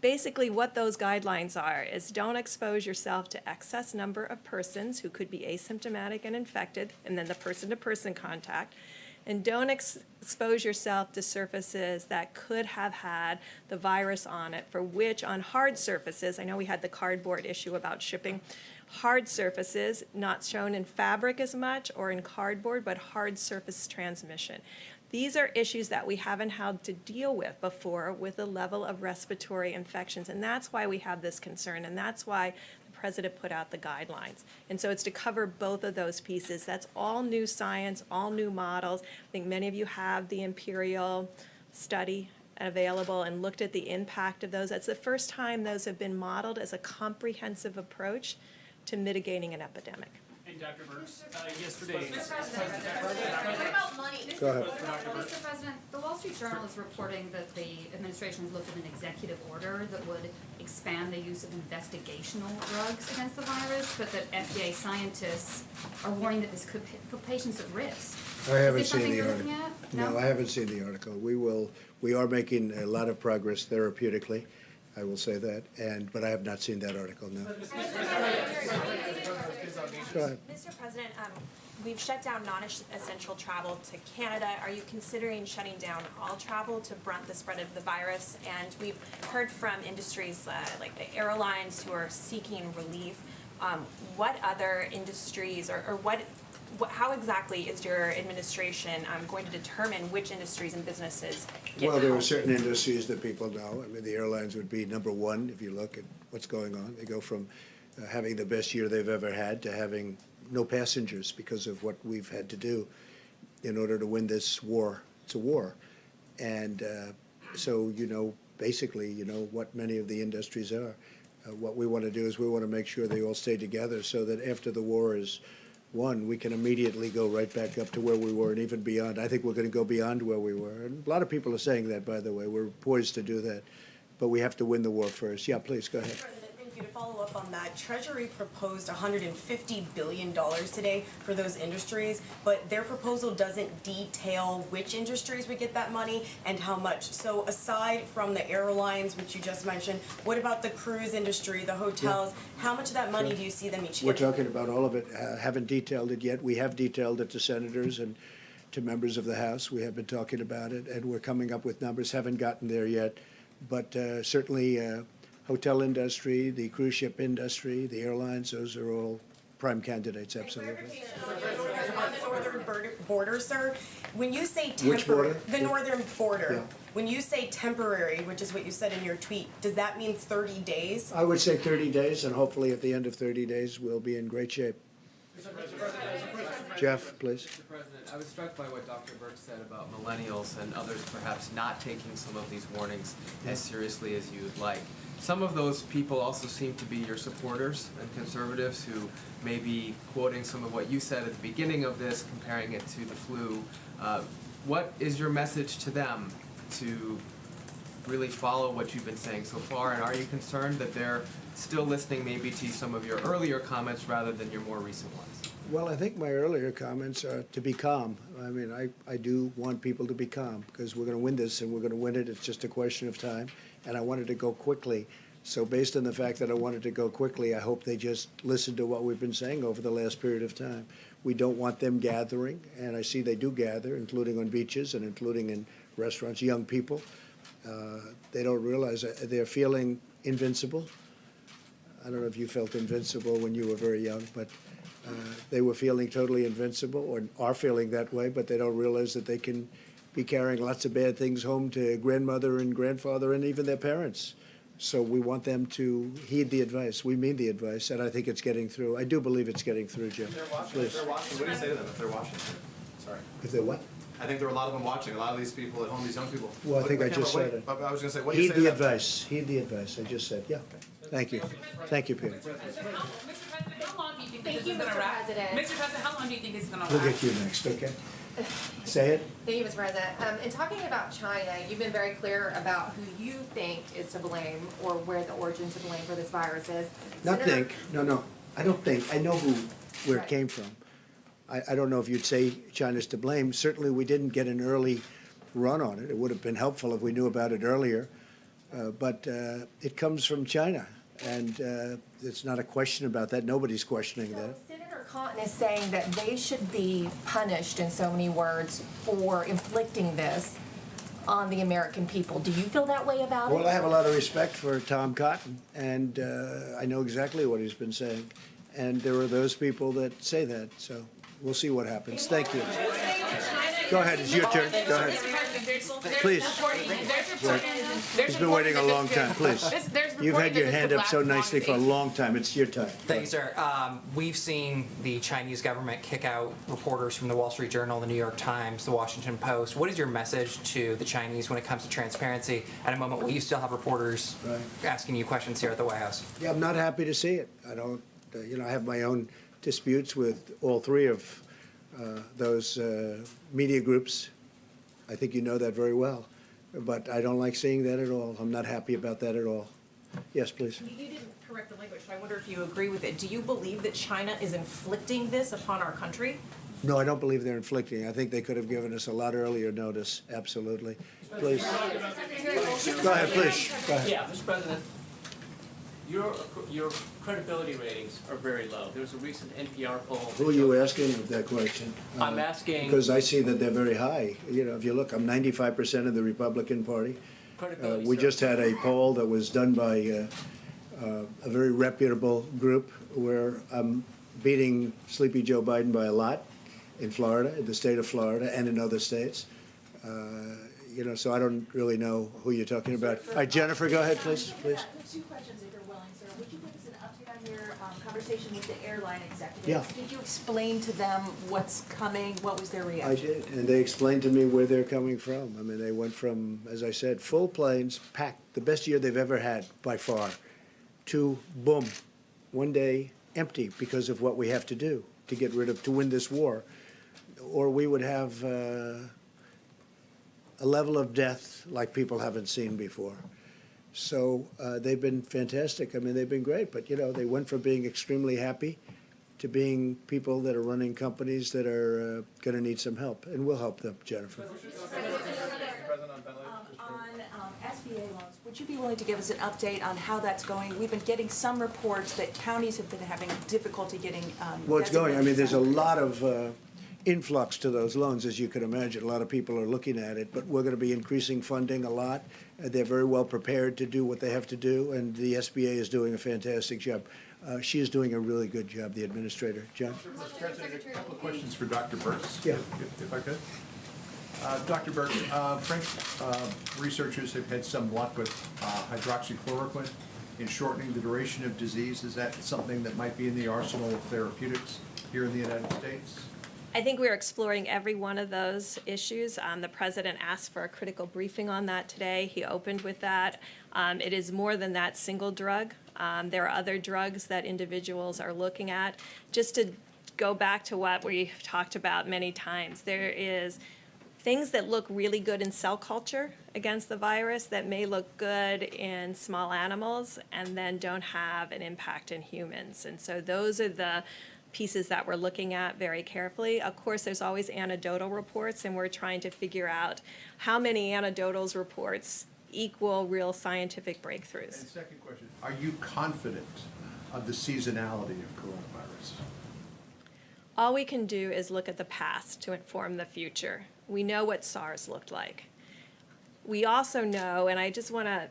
Basically what those guidelines are is don't expose yourself to excess number of persons who could be asymptomatic and infected, and then the person-to-person contact, and don't expose yourself to surfaces that could have had the virus on it, for which on hard surfaces, I know we had the cardboard issue about shipping, hard surfaces, not shown in fabric as much or in cardboard, but hard surface transmission. These are issues that we haven't had to deal with before with the level of respiratory infections, and that's why we have this concern, and that's why the President put out the guidelines. And so it's to cover both of those pieces. That's all new science, all new models. I think many of you have the Imperial study available and looked at the impact of those. That's the first time those have been modeled as a comprehensive approach to mitigating an epidemic. And Dr. Burks, yesterday. What about money? Go ahead. Mr. President, the Wall Street Journal is reporting that the administration has looked at an executive order that would expand the use of investigational drugs against the virus, but that FDA scientists are warning that this could put patients at risk. I haven't Is this seen the something you're article. looking at? No, I haven't seen the article. We are making a lot of progress therapeutically, I will say that, but I have not seen that article, no. Go ahead. Mr. President, we've shut down non-essential travel to Canada. Are you considering shutting down all travel to blunt the spread of the virus? And we've heard from industries like the airlines who are seeking relief. What other industries or how exactly is your administration going to determine which industries and businesses get Well, there are help? certain industries that people know. I mean, the airlines would be number one if you look at what's going on. They go from having the best year they've ever had to having no passengers because of what we've had to do in order to win this war. It's a war. And so, basically, what many of the industries are. What we want to do is we want to make sure they all stay together so that after the war is won, we can immediately go right back up to where we were and even beyond. I think we're going to go beyond where we were. And a lot of people are saying that, by the way. We're poised to do that. But we have to win the war first. Yeah, please, go ahead. President, thank you to follow up on that. Treasury proposed $150 billion today for those industries, but their proposal doesn't detail which industries would get that money and how much. So aside from the airlines, which you just mentioned, what about the cruise industry, the hotels? How much of that money do you see them each We're getting? talking about all of it. Haven't detailed it yet. We have detailed it to senators and to members of the House. We have been talking about it, and we're coming up with numbers. Haven't gotten there yet, but certainly hotel industry, the cruise ship industry, the airlines, those are all prime candidates, absolutely. On the northern border, sir, when you say Which border? the northern border, Yeah. when you say temporary, which is what you said in your tweet, does that mean 30 days? I would say 30 days, and hopefully at the end of 30 days, we'll be in great shape. Jeff, please. Mr. President, I was struck by what Dr. Burke said about millennials and others perhaps not taking some of these warnings as seriously as you would like. Some of those people also seem to be your supporters and conservatives who may be quoting some of what you said at the beginning of this, comparing it to the flu. What is your message to them to really follow what you've been saying so far, and are you concerned that they're still listening maybe to some of your earlier comments rather than your more recent ones? Well, I think my earlier comments are to be calm. I mean, I do want people to be calm because we're going to win this and we're going to win it. It's just a question of time. And I wanted to go quickly. So based on the fact that I wanted to go quickly, I hope they just listen to what we've been saying over the last period of time. We don't want them gathering, and I see they do gather, including on beaches and including in restaurants, young people. They don't realize they're feeling invincible. I don't know if you felt invincible when you were very young, but they were feeling totally invincible or are feeling that way, but they don't realize that they can be carrying lots of bad things home to grandmother and grandfather and even their parents. So we want them to heed the advice. We mean the advice, and I think it's getting through. I do believe it's getting through, Jim. If they're watching, Please. what do you say to them if they're watching? Sorry. If they're what? I think there are a lot of them watching, a lot of these people at home, these young people. Well, I think I just said it. I was going to say, what do you Heed say the to them? advice. Heed the advice. I just said, yeah. Thank you. Thank you, Peter. Mr. President, how long do you think Thank this you, is going to Mr. wrap? President. Mr. President, how long do you think this is going to We'll last? get you next, okay? Say it. Thank you, Mr. President. In talking about China, you've been very clear about who you think is to blame or where the origin to blame for this virus is. Not think. No. I don't think. I know where it Right. came from. I don't know if you'd say China's to blame. Certainly, we didn't get an early run on it. It would have been helpful if we knew about it earlier. But it comes from China, and it's not a question about that. Nobody's questioning that. Senator Cotton is saying that they should be punished, in so many words, for inflicting this on the American people. Do you feel that way about it? Well, I have a lot of respect for Tom Cotton, and I know exactly what he's been saying. And there are those people that say that. So we'll see what happens. Thank you. Go ahead. It's your turn. Go ahead. Please. He's been waiting a long time. Please. You've had your hand up so nicely for a long time. It's your time. Thank you, sir. We've seen the Chinese government kick out reporters from the Wall Street Journal, the New York Times, the Washington Post. What is your message to the Chinese when it comes to transparency at a moment where you still have reporters asking you questions here at the White House? Yeah, I'm not happy to see it. I don't, I have my own disputes with all three of those media groups. I think you know that very well. But I don't like seeing that at all. I'm not happy about that at all. Yes, please. You didn't correct the language, so I wonder if you agree with it. Do you believe that China is inflicting this upon our country? No, I don't believe they're inflicting. I think they could have given us a lot earlier notice. Absolutely. Please. Go ahead, please. Go ahead. Yeah, Mr. President, your credibility ratings are very low. There was a recent NPR poll. Who are you asking that question? I'm asking... Because I see that they're very high. If you look, I'm 95% of the Republican Party. We just had a poll that was done by a very reputable group where I'm beating Sleepy Joe Biden by a lot in Florida, in the state of Florida, and in other states. So I don't really know who you're talking about. All right, Jennifer, go ahead, please. Two questions, if you're willing, sir. Would you give us an update on your conversation with the airline executives? Yeah. Did you explain to them what's coming? What was their reaction? I did, and they explained to me where they're coming from. I mean, they went from, as I said, full planes, packed, the best year they've ever had by far, to boom, one day empty because of what we have to do to win this war. Or we would have a level of death like people haven't seen before. So they've been fantastic. I mean, they've been great. But, you know, they went from being extremely happy to being people that are running companies that are going to need some help. And we'll help them, Jennifer. On SBA loans, would you be willing to give us an update on how that's going? We've been getting some reports that counties have been having difficulty getting Well, it's going. I mean, there's a designated lot of influx to those loans, as you can imagine. A lot of people are looking at it, but we're going to be increasing funding a lot. They're very well prepared to do what they have to do, and the SBA is doing a fantastic job. She is doing a really good job, the administrator. John? Mr. President, a couple of questions for Dr. Burks, Yeah. if I could. Dr. Burks, French researchers have had some luck with hydroxychloroquine in shortening the duration of disease. Is that something that might be in the arsenal of therapeutics here in the United States? I think we're exploring every one of those issues. The president asked for a critical briefing on that today. He opened with that. It is more than that single drug. There are other drugs that individuals are looking at. Just to go back to what we've talked about many times, there is things that look really good in cell culture against the virus that may look good in small animals and then don't have an impact in humans. And so those are the pieces that we're looking at very carefully. Of course, there's always anecdotal reports, and we're trying to figure out how many anecdotal reports equal real scientific breakthroughs. And second question, are you confident of the seasonality of coronavirus? All we can do is look at the past to inform the future. We know what SARS looked like. We also know, and I just want to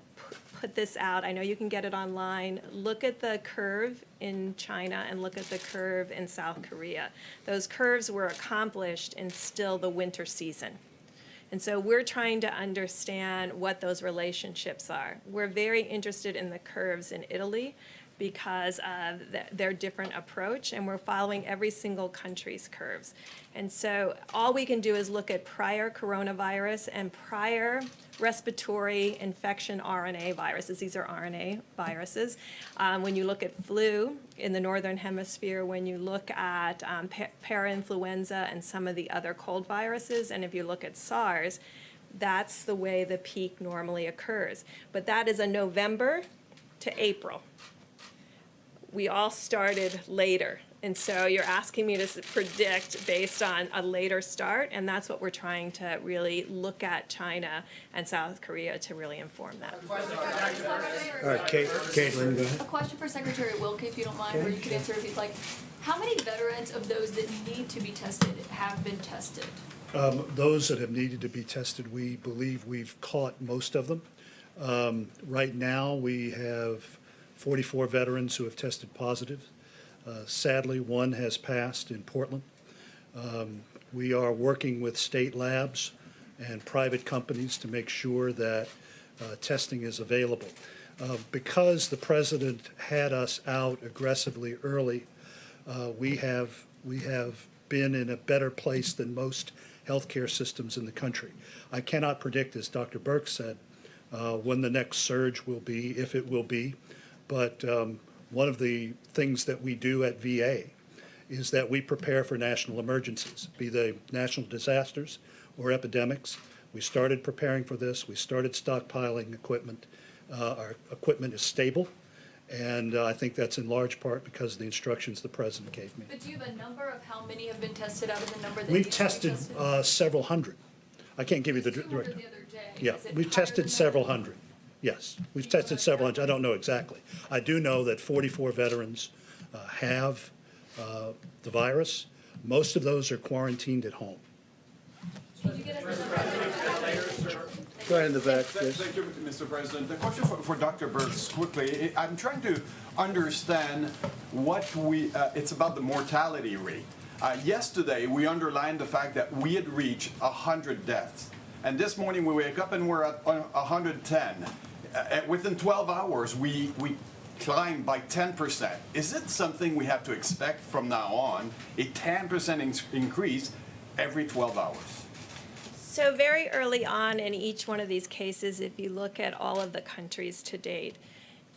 put this out, I know you can get it online, look at the curve in China and look at the curve in South Korea. Those curves were accomplished in still the winter season. And so we're trying to understand what those relationships are. We're very interested in the curves in Italy because of their different approach, and we're following every single country's curves. And so all we can do is look at prior coronavirus and prior respiratory infection RNA viruses. These are RNA viruses. When you look at flu in the northern hemisphere, when you look at parainfluenza and some of the other cold viruses, and if you look at SARS, that's the way the peak normally occurs. But that is a November to April. We all started later. And so you're asking me to predict based on a later start, and that's what we're trying to really look at China and South Korea to really inform that. All right, Caitlin, go ahead. A question for Secretary Wilkie, if you don't mind, or you could answer if you'd like. How many veterans of those that need to be tested have been tested? Those that have needed to be tested, we believe we've caught most of them. Right now, we have 44 veterans who have tested positive. Sadly, one has passed in Portland. We are working with state labs and private companies to make sure that testing is available. Because the president had us out aggressively early, we have been in a better place than most healthcare systems in the country. I cannot predict, as Dr. Burke said, when the next surge will be, if it will be. But one of the things that we do at VA is that we prepare for national emergencies, be they national disasters or epidemics. We started preparing for this. We started stockpiling equipment. Our equipment is stable, and I think that's in large part because of the instructions the president gave me. But do you have a number of how many have been tested out of the number that We've needs to be tested tested? seveother hundred. I can't give you the direct. The other day. Yeah, Is it we've higher tested than several hundred. Yes, we've tested several hundred. I don't know exactly. I do know that 44 veterans have the virus. Most of those are quarantined at home. Could you get us the number? Go ahead in the back, please. Thank you, Mr. President. The question for Dr. Burks, quickly. I'm trying to understand what it's about the mortality rate. Yesterday, we underlined the fact that we had reached 100 deaths. And this morning, we wake up and we're at 110. Within 12 hours, we climbed by 10%. Is it something we have to expect from now on, a 10% increase every 12 hours? So very early on in each one of these cases, if you look at all of the countries to date,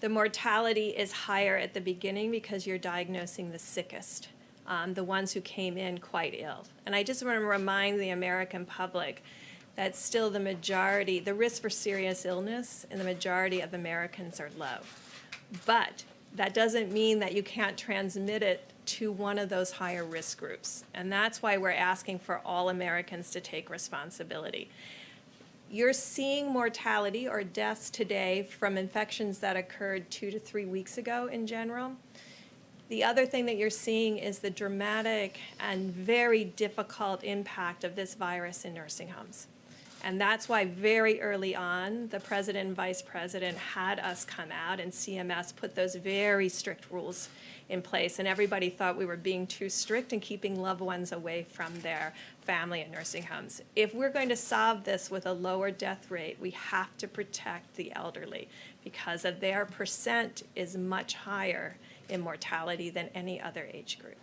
the mortality is higher at the beginning because you're diagnosing the sickest, the ones who came in quite ill. And I just want to remind the American public, that still the majority, the risk for serious illness in the majority of Americans are low. But that doesn't mean that you can't transmit it to one of those higher risk groups. And that's why we're asking for all Americans to take responsibility. You're seeing mortality or deaths today from infections that occurred 2 to 3 weeks ago in general. The other thing that you're seeing is the dramatic and very difficult impact of this virus in nursing homes. And that's why very early on, the president and vice president had us come out and CMS put those very strict rules in place. And everybody thought we were being too strict and keeping loved ones away from their family in nursing homes. If we're going to solve this with a lower death rate, we have to protect the elderly because of their percent is much higher in mortality than any other age group.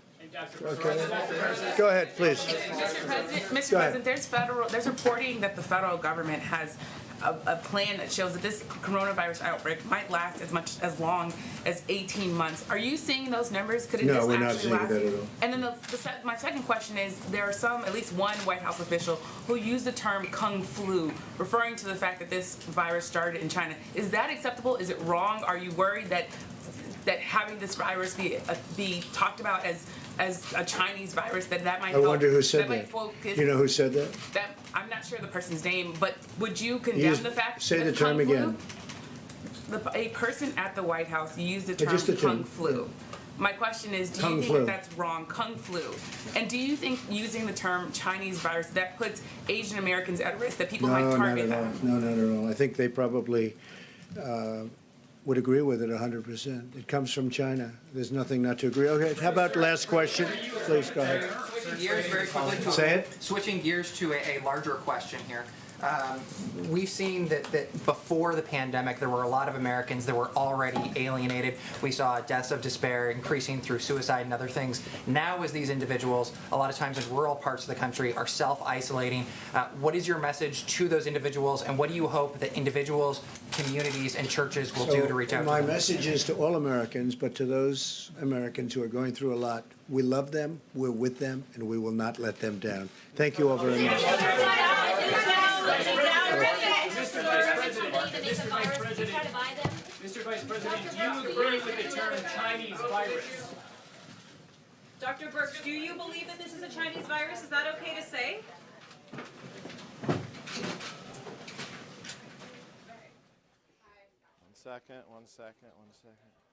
Okay. Go ahead, please. Mr. President, there's reporting that the federal government has a plan that shows that this coronavirus outbreak might last as long as 18 months. Are you seeing those numbers? Could it No, just we're not actually seeing last? that at all. And then my second question is, there are at least one White House official who used the term Kung flu, referring to the fact that this virus started in China. Is that acceptable? Is it wrong? Are you worried that having this virus be talked about as a Chinese virus, that might I help? wonder who said might that. focus, You know who said that? I'm not sure the person's name, but would you condemn the fact Say that the term Kung flu? again. A person at the White House used the term Just the term. Kung flu. My question is, do Kung you think flu. that's wrong, Kung flu? And do you think using the term Chinese virus, that puts Asian Americans at risk, that people might No, not target at all. them? No, not at all. I think they probably would agree with it 100%. It comes from China. There's nothing not to agree. Okay, how about last question? Please, go ahead. Switching gears very quickly to Say it. Switching gears to a larger question here. We've seen that before the pandemic, there were a lot of Americans that were already alienated. We saw deaths of despair increasing through suicide and other things. Now, as these individuals, a lot of times in rural parts of the country, are self-isolating, what is your message to those individuals, and what do you hope that individuals, communities, and churches will do to reach out to My them? message is to all Americans, but to those Americans who are going through a lot, we love them, we're with them, and we will not let them down. Thank you all very much. Mr. Vice President, do you agree with the term Chinese virus? Dr. Birx, do you believe that this is a Chinese virus? Is that okay to say? 1 second, 1 second, 1 second.